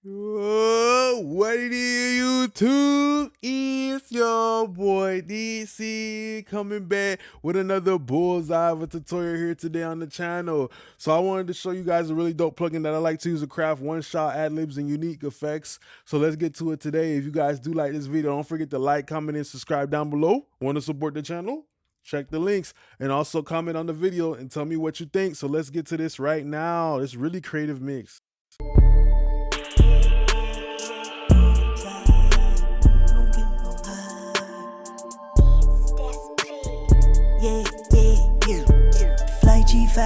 Whoa, what it is, YouTube? It's your boy DC coming back with another bullseye of a tutorial here today on the channel. So I wanted to show you guys a really dope plugin that I like to use to craft one-shot ad-libs and unique effects. So let's get to it today. If you guys do like this video, don't forget to like, comment, and subscribe down below. Want to support the channel? Check the links and also comment on the video and tell me what you think. So let's get to this right now. It's really creative mix. Flight G5,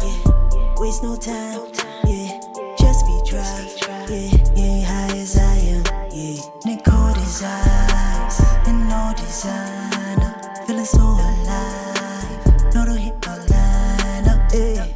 yeah. Waste no time, yeah. Just be drive, yeah. You ain't high as I am, yeah. Nicole his eyes, and no designer. Feeling so alive, no don't hit no line up, yeah.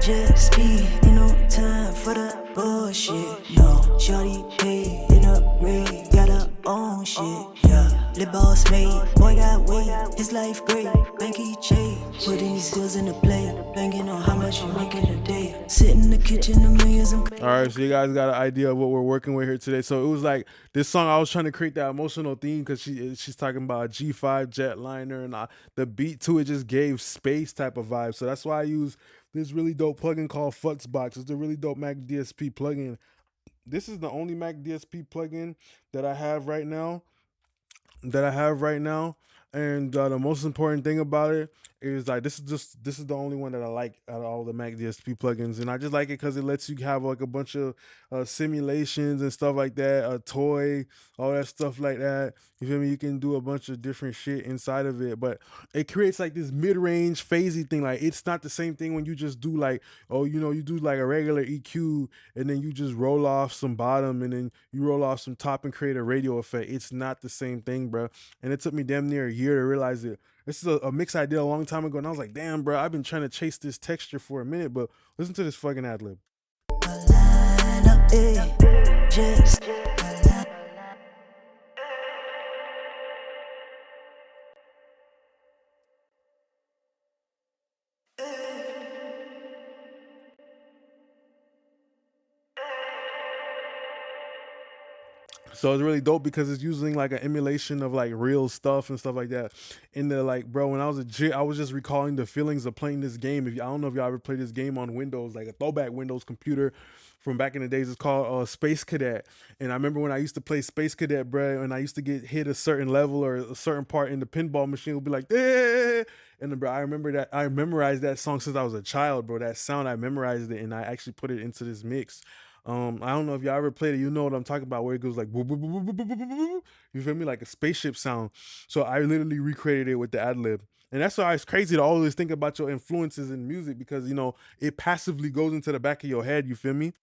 Just be, ain't no time for the bullshit, no. Shorty paid, in a ring, got her own shit, yeah. Lil' boss made, boy got weight, his life great, banky chain. Putting these deals in the play, banging on how much you make in a day. Sit in the kitchen, the millions and all right, so you guys got an idea of what we're working with here today. So it was like this song, I was trying to create that emotional theme because she's talking about a G5 jetliner, and the beat to it just gave space type of vibe. So that's why I use this really dope plugin called Fluxbox. It's a really dope Mac DSP plugin. This is the only Mac DSP plugin that I have right now. And the most important thing about it is like this is the only one that I like out of all the Mac DSP plugins, and I just like it because it lets you have like a bunch of simulations and stuff like that, a toy, all that stuff like that. You feel me? You can do a bunch of different shit inside of it, but it creates like this mid-range phasey thing. Like it's not the same thing when you just do like, oh, you know, you do like a regular EQ and then you just roll off some bottom and then you roll off some top and create a radio effect. It's not the same thing, bro. And it took me damn near a year to realize it. This is a mix I did a long time ago, and I was like, damn, bro, I've been trying to chase this texture for a minute, but listen to this fucking ad-lib. line up, yeah. Just So it's really dope because it's using like an emulation of like real stuff and stuff like that. And the like, bro, when I was a jit, I was just recalling the feelings of playing this game. If I don't know if y'all ever played this game on Windows, like a throwback Windows computer from back in the days. It's called Space Cadet. And I remember when I used to play Space Cadet, bro, and I used to get hit a certain level or a certain part in the pinball machine would be like, eh. And bro, I remember that I memorized that song since I was a child, bro. That sound, I memorized it, and I actually put it into this mix. I don't know if y'all ever played it, you know what I'm talking about, where it goes like boo, boo, boo, boo, boo, boo, boo, boo. You feel me, like a spaceship sound. So I literally recreated it with the ad lib, and that's why it's crazy to always think about your influences in music because you know it passively goes into the back of your head. You feel me?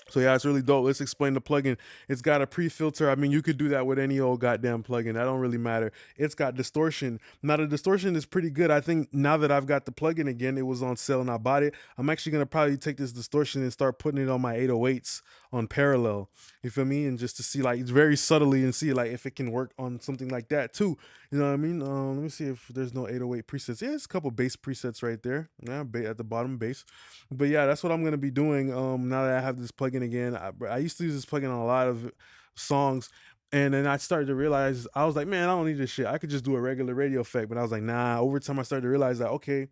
So yeah, it's really dope. Let's explain the plugin. It's got a pre-filter. I mean, you could do that with any old goddamn plugin. That don't really matter. It's got distortion. Now the distortion is pretty good. I think now that I've got the plugin again, it was on sale and I bought it. I'm actually gonna probably take this distortion and start putting it on my 808s on parallel. You feel me? And just to see like it's very subtly and see like if it can work on something like that too. You know what I mean? Let me see if there's no 808 presets. Yeah, it's a couple bass presets right there. Yeah, at the bottom bass. But yeah, that's what I'm gonna be doing. Now that I have this plugin again, I used to use this plugin on a lot of songs, and then I started to realize I was like, man, I don't need this shit. I could just do a regular radio effect. But I was like, nah. Over time, I started to realize that okay,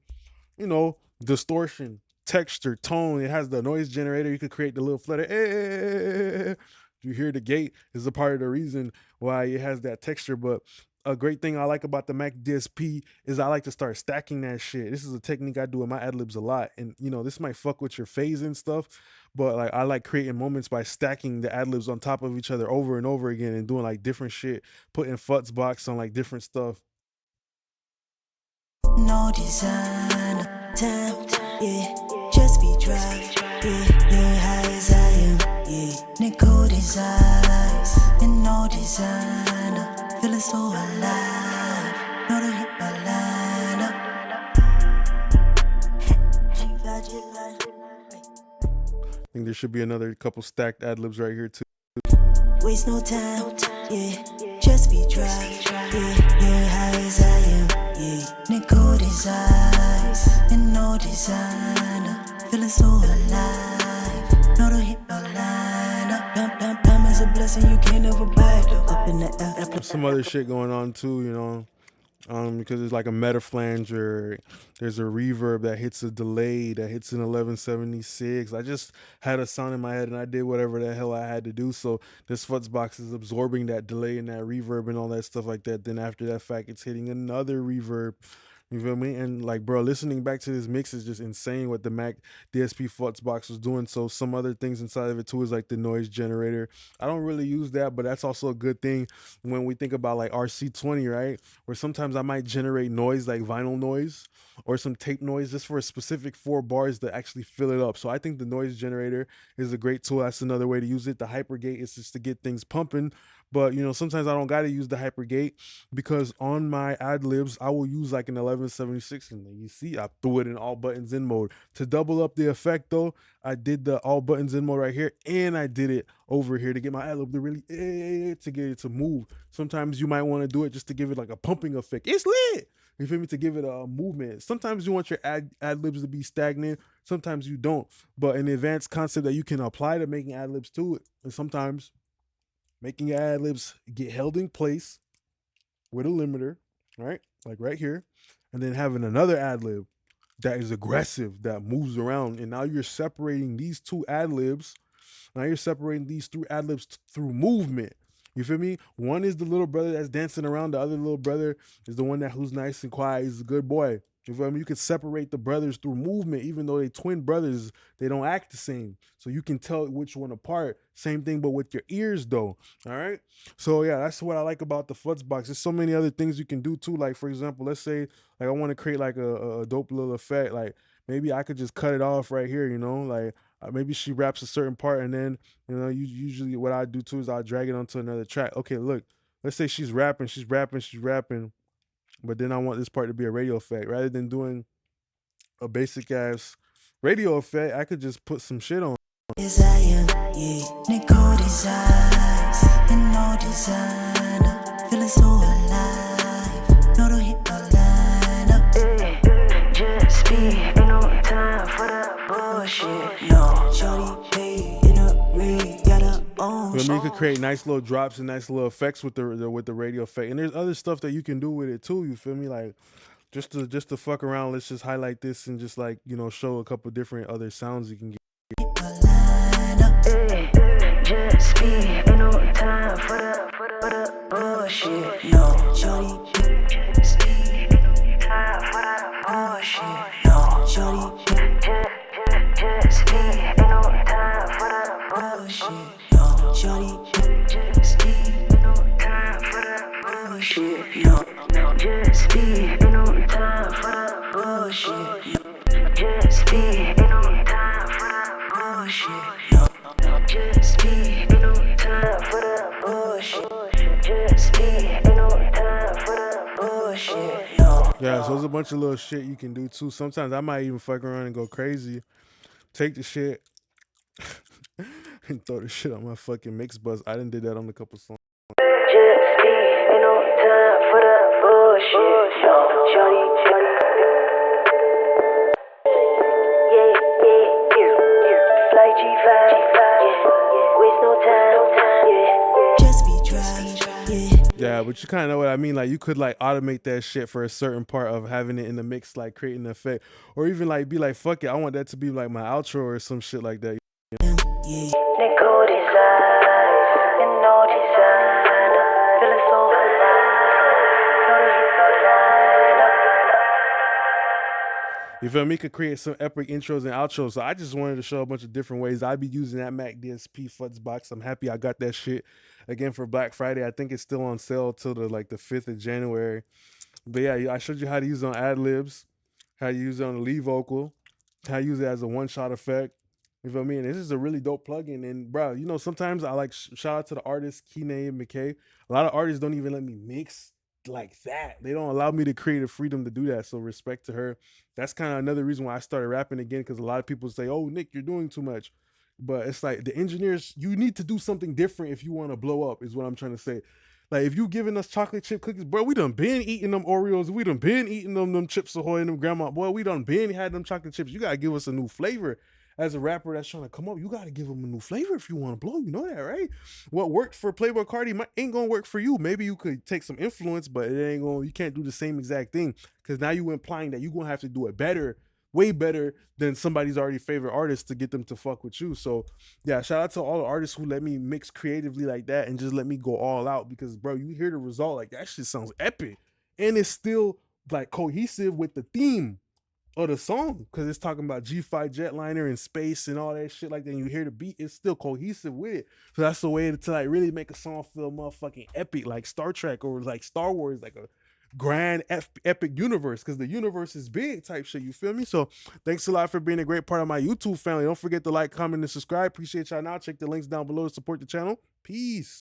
you know, distortion, texture, tone. It has the noise generator. You could create the little flutter. You hear the gate is a part of the reason why it has that texture. But a great thing I like about the Mac DSP is I like to start stacking that shit. This is a technique I do in my ad libs a lot. And you know, this might fuck with your phase and stuff, but like I like creating moments by stacking the ad libs on top of each other over and over again and doing like different shit, putting Futzbox on like different stuff. no design. Time, yeah. Just be drive, yeah. You ain't high as I am, yeah. Nicole his eyes, and no designer. Feeling so alive, no don't hit my line up. I think there should be another couple stacked ad libs right here too. Waste no time, yeah. Just be drive, yeah. You ain't high as I am, yeah. Nicole eyes and no designer, feeling so alive. No, don't hit no line up. Bam is a blessing you can't ever buy it. Up in the air. There's some other shit going on too, you know. Because there's like a meta flange or there's a reverb that hits a delay that hits an 1176. I just had a sound in my head and I did whatever the hell I had to do. So this futz box is absorbing that delay and that reverb and all that stuff like that. Then after that fact, it's hitting another reverb. You feel me? And like, bro, listening back to this mix is just insane what the Mac DSP Futz box was doing. So some other things inside of it too is like the noise generator. I don't really use that, but that's also a good thing when we think about like RC20, right? Where sometimes I might generate noise like vinyl noise or some tape noise just for a specific 4 bars to actually fill it up. So I think the noise generator is a great tool. That's another way to use it. The hypergate is just to get things pumping. But you know, sometimes I don't gotta use the hypergate because on my ad-libs, I will use like an 1176, and you see I threw it in all buttons in mode. To double up the effect though, I did the all buttons in mode right here, and I did it over here to get my ad-lib to really to get it to move. Sometimes you might want to do it just to give it like a pumping effect. It's lit. You feel me? To give it a movement. Sometimes you want your ad-libs to be stagnant. Sometimes you don't. But an advanced concept that you can apply to making ad-libs to it, and sometimes making your ad-libs get held in place with a limiter, right? Like right here, and then having another ad-lib that is aggressive, that moves around, and now you're separating these two ad-libs. Now you're separating these three ad-libs through movement. You feel me? One is the little brother that's dancing around. The other little brother is the one that who's nice and quiet. He's a good boy. You feel me? You can separate the brothers through movement, even though they twin brothers, they don't act the same. So you can tell which one apart. Same thing, but with your ears though. All right. So yeah, that's what I like about the Futz box. There's so many other things you can do too. Like for example, let's say like I want to create like a dope little effect. Like maybe I could just cut it off right here. You know, like maybe she raps a certain part and then you know usually what I do too is I drag it onto another track. Okay, look, let's say she's rapping, but then I want this part to be a radio effect. Rather than doing a basic ass radio effect, I could just put some shit on. Yes, I am, yeah. Nicole eyes and no designer, feeling so alive. No, don't hit no line up. Just speed, ain't no time for the bullshit. No, shorty paid in a ring, got her own. But I mean, you could create nice little drops and nice little effects with the radio effect, and there's other stuff that you can do with it too. You feel me? Like just to fuck around. Let's just highlight this and just like you know show a couple different other sounds you can get. Just speed, ain't no time for the bullshit. No, shorty, speed, ain't no time for the bullshit. No, shorty, just speed, ain't no time for the bullshit. No, shorty, speed, ain't no time for the bullshit. No, just speed, ain't no time for the bullshit. Just speed, ain't no time for the bullshit. Just speed, ain't no time for the bullshit. Just speed, ain't no time for the bullshit. Yeah, so there's a bunch of little shit you can do too. Sometimes I might even fuck around and go crazy. Take the shit and throw the shit on my fucking mix bus. I done did that on a couple songs. Just speed, ain't no time for the bullshit. Shorty, fly G5, waste no time, just be dry, Yeah, but you kind of know what I mean. Like you could like automate that shit for a certain part of having it in the mix, like creating an effect, or even like be like, fuck it, I want that to be like my outro or some shit like that. Nicole eyes and no designer, feeling so alive. No, don't hit no line up. You feel me? Could create some epic intros and outros. So I just wanted to show a bunch of different ways I'd be using that Mac DSP Futz box. I'm happy I got that shit again for Black Friday. I think it's still on sale till the 5th of January. But yeah, I showed you how to use it on ad-libs, how to use it on the lead vocal, how to use it as a one-shot effect. You feel me? And this is a really dope plugin. And bro, you know, sometimes I like shout out to the artist Kine McKay. A lot of artists don't even let me mix like that. They don't allow me the creative freedom to do that. So respect to her. That's kind of another reason why I started rapping again, because a lot of people say, "Oh, Nick, you're doing too much." But it's like the engineers, you need to do something different if you want to blow up, is what I'm trying to say. Like if you giving us chocolate chip cookies, bro, we done been eating them Oreos, we done been eating them Chips Ahoy and them grandma, boy, we done been had them chocolate chips. You gotta give us a new flavor. As a rapper that's trying to come up, you gotta give them a new flavor if you want to blow. You know that, right? What worked for Playboy Cardi ain't gonna work for you. Maybe you could take some influence, but it ain't gonna. You can't do the same exact thing because now you implying that you gonna have to do it better, way better than somebody's already favorite artist to get them to fuck with you. So yeah, shout out to all the artists who let me mix creatively like that and just let me go all out because bro, you hear the result, like that shit sounds epic. And it's still like cohesive with the theme of the song because it's talking about G5 jetliner and space and all that shit like that. And you hear the beat, it's still cohesive with it. So that's the way to like really make a song feel motherfucking epic, like Star Trek or like Star Wars, like a grand epic universe because the universe is big type shit. You feel me? So thanks a lot for being a great part of my YouTube family. Don't forget to like, comment, and subscribe. Appreciate y'all. Now check the links down below to support the channel. Peace.